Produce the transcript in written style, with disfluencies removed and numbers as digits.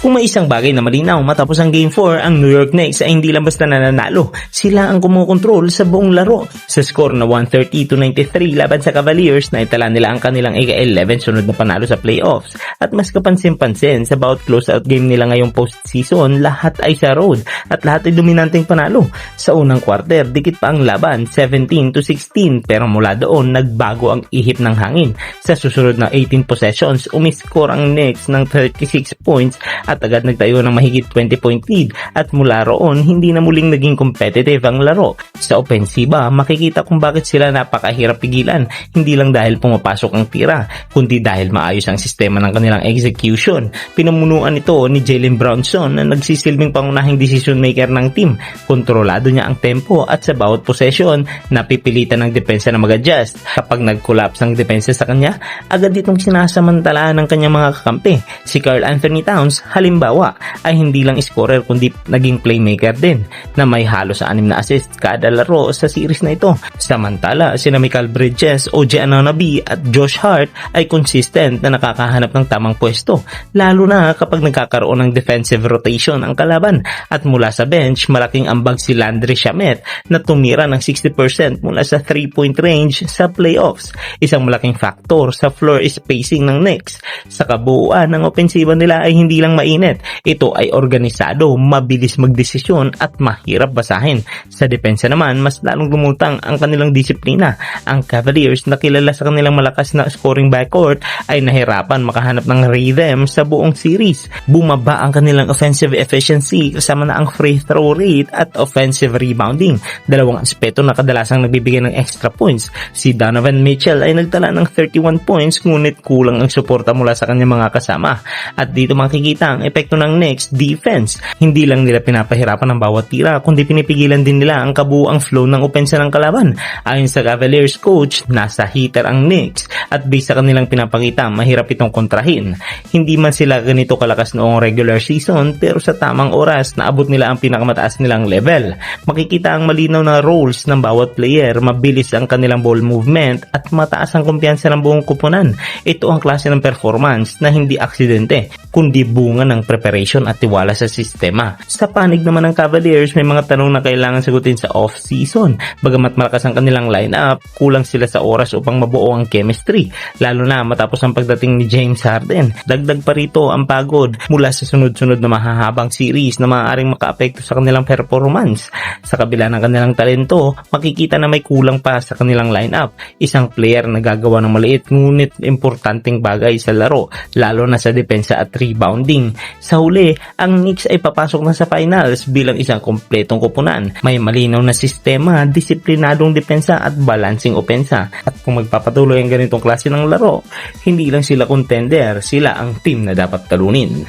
Kung may isang bagay na malinaw matapos ang Game 4, ang New York Knicks ay hindi lang basta nananalo, sila ang kumukontrol sa buong laro. Sa score na 130-93 laban sa Cavaliers, naitala nila ang kanilang ika-11 sunod na panalo sa playoffs. At mas kapansin-pansin sa bawat closeout game nila ngayong postseason, lahat ay sa road at lahat ay dominanteng panalo. Sa unang quarter, dikit pa ang laban, 17-16, pero mula doon nagbago ang ihip ng hangin. Sa susunod na 18 possessions, umiscore ang Knicks ng 36 points at agad nagtayo ng mahigit 20-point lead at mula roon hindi na muling naging competitive ang laro. Sa opensiba, makikita kung bakit sila napakahirap pigilan, hindi lang dahil pumapasok ang tira, kundi dahil maayos ang sistema ng kanilang execution. Pinamunuan ito ni Jalen Brunson na nagsisilbing pangunahing decision maker ng team. Kontrolado niya ang tempo at sa bawat possession, napipilitan ng depensa na mag-adjust. Kapag nag-collapse ang depensa sa kanya, agad itong sinasamantalaan ng kanyang mga kakampi. Si Karl Anthony Towns, halimbawa, ay hindi lang scorer kundi naging playmaker din na may halos 6 na assist kada laro sa series na ito. Samantala, sina Mikal Bridges, OG Anunoby at Josh Hart ay consistent na nakakahanap ng tamang pwesto, lalo na kapag nagkakaroon ng defensive rotation ang kalaban. At mula sa bench, malaking ambag si Landry Shamet na tumira ng 60% mula sa 3-point range sa playoffs. Isang malaking factor sa floor spacing ng Knicks. Sa kabuuan, ang opensiba nila ay hindi lang mainit. Ito ay organisado, mabilis magdesisyon at mahirap basahin. Sa depensa naman, mas lalong lumutang ang kanilang disiplina. Ang Cavaliers na kilala sa kanilang malakas na scoring backcourt ay nahirapan makahanap ng rhythm sa buong series. Bumaba ang kanilang offensive efficiency kasama na ang free throw rate at offensive rebounding. Dalawang aspeto na kadalasang nagbibigay ng extra points. Si Donovan Mitchell ay nagtala ng 31 points ngunit kulang ang suporta mula sa kanyang mga kasama. At dito makikita ang epekto ng Knicks defense. Hindi lang nila pinapahirapan ang bawat tira kundi pinipigilan din nila ang kabuuang flow ng opensa ng kalaban. Ayon sa Cavaliers coach, nasa heater ang Knicks at based sa kanilang pinapakita, mahirap itong kontrahin. Hindi man sila ganito kalakas noong regular season pero sa tamang oras naabot nila ang pinakamataas nilang level. Makikita ang malinaw na roles ng bawat player, mabilis ang kanilang ball movement at mataas ang kumpiyansa ng buong kupunan. Ito ang klase ng performance na hindi aksidente kundi bunga ng preparation at tiwala sa sistema. Sa panig naman ng Cavaliers, may mga tanong na kailangan sagutin sa off-season. Bagamat malakas ang kanilang lineup, kulang sila sa oras upang mabuo ang chemistry, lalo na matapos ang pagdating ni James Harden. Dagdag pa rito ang pagod mula sa sunod-sunod na mahahabang series na maaaring makaapekto sa kanilang performance. Sa kabila ng kanilang talento, makikita na may kulang pa sa kanilang lineup. Isang player na gagawa ng maliit ngunit importanteng bagay sa laro, lalo na sa depensa at rebounding. Sa huli, ang Knicks ay papasok na sa finals bilang isang kompletong koponan. May malinaw na sistema, disiplinadong depensa at balancing opensa. At kung magpapatuloy ang ganitong klase ng laro, hindi lang sila contender, sila ang team na dapat talunin.